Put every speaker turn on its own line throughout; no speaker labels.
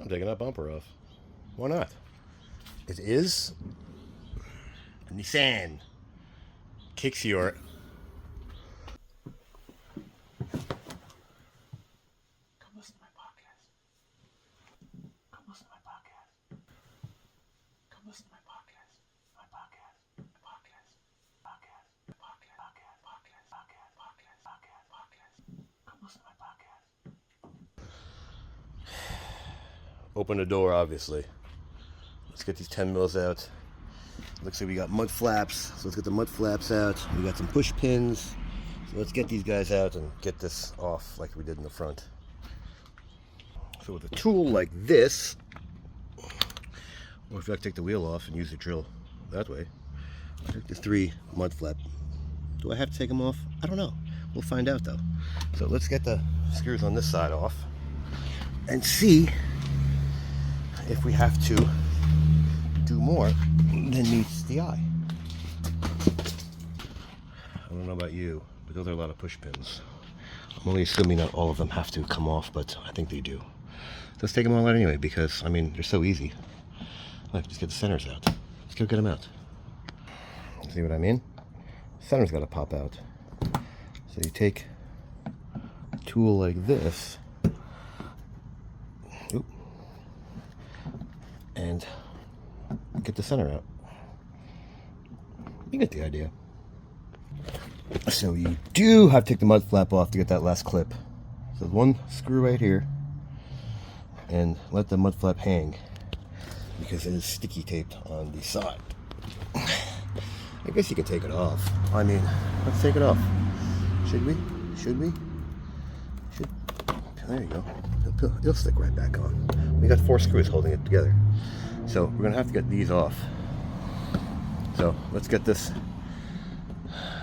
I'm taking that bumper off. Why not? It is a Nissan Kicks.
Come listen to my podcast. Come listen to my podcast. Come listen to my podcast. My podcast. My podcast. Podcast. Podcast. Podcast. Podcast. Podcast. Podcast. Podcast. Podcast. Come listen to my podcast.
Open the door, obviously. Let's get these 10 mils out. Looks like we got mud flaps, so let's get the mud flaps out. We got some push pins, so let's get these guys out and get this off like we did in the front. So with a tool like this, or if you like to take the wheel off and use the drill that way, I took the 3 mud flap. Do I have to take them off? I don't know. We'll find out though. So let's get the screws on this side off and see if we have to do more than meets the eye. I don't know about you, but those are a lot of push pins. I'm only assuming that all of them have to come off, but I think they do. So let's take them all out anyway, because, I mean, they're so easy. Look, just get the centers out. Let's go get them out. See what I mean? Center's got to pop out. So you take a tool like this, and get the center out. You get the idea. So you do have to take the mud flap off to get that last clip. So one screw right here, and let the mud flap hang because it is sticky taped on the side. I guess you can take it off. I mean, let's take it off. Should we? Should we? Should. There you go. It'll stick right back on. We got 4 screws holding it together. So we're gonna have to get these off. So let's get this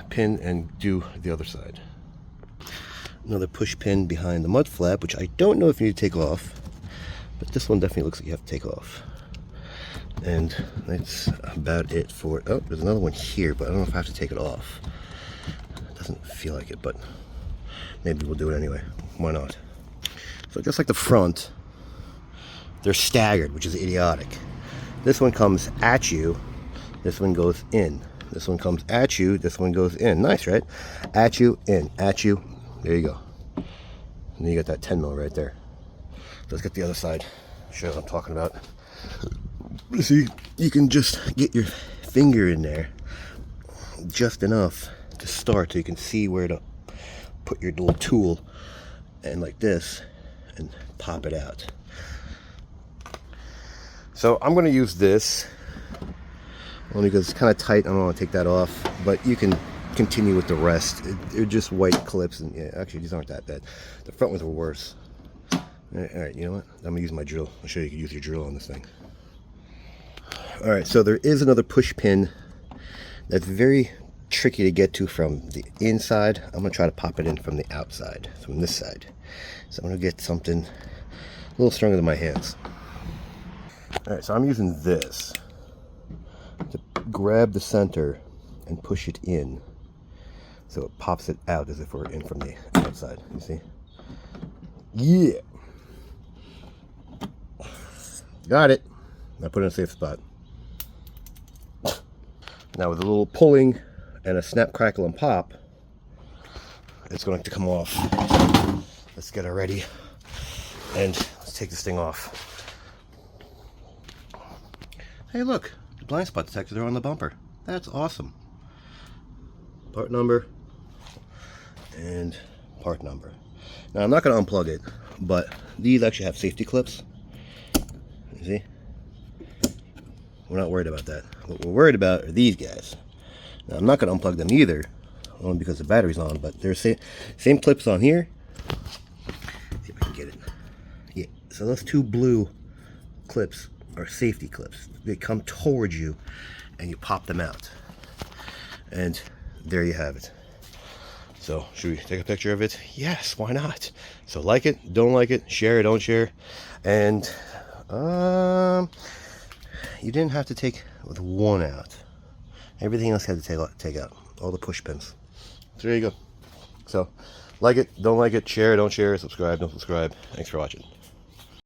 pin and do the other side. Another push pin behind the mud flap, which I don't know if you need to take off, but this one definitely looks like you have to take off. And that's about it for it. Oh, there's another one here, but I don't know if I have to take it off. It doesn't feel like it, but maybe we'll do it anyway. Why not? So just like the front, they're staggered, which is idiotic. This one comes at you, this one goes in. This one comes at you, this one goes in. Nice, right? At you, in, at you. There you go. And then you got that 10 mil right there. Let's get the other side. Show what I'm talking about. See, you can just get your finger in there just enough to start so you can see where to put your little tool, and like this, and pop it out. So I'm going to use this only because it's kind of tight. I don't want to take that off, but you can continue with the rest. They're just white clips, and yeah, actually these aren't that bad. The front ones were worse. All right, you know what? I'm going to use my drill. I'll show you can use your drill on this thing. All right, so there is another push pin that's very tricky to get to from the inside. I'm going to try to pop it in from the outside, from this side. So I'm going to get something a little stronger than my hands. All right, so I'm using this to grab the center and push it in so it pops it out as if we're in from the outside. You see? Yeah. Got it. Now put it in a safe spot. Now with a little pulling and a snap, crackle, and pop, it's going to come off. Let's get it ready and let's take this thing off. Hey look, the blind spot detectors are on the bumper. That's awesome. Part number and part number. Now I'm not going to unplug it, but these actually have safety clips. You see? We're not worried about that. What we're worried about are these guys. Now I'm not going to unplug them either, only because the battery's on, but there's same clips on here. Let's see if I can get it. Yeah, so those 2 blue clips are safety clips. They come towards you and you pop them out. And there you have it. So should we take a picture of it? Yes, why not? So like it, don't like it, share it, don't share. And you didn't have to take the one out. Everything else had to take out. All the push pins. So there you go. So like it, don't like it, share it, don't share, subscribe, don't subscribe. Thanks for watching.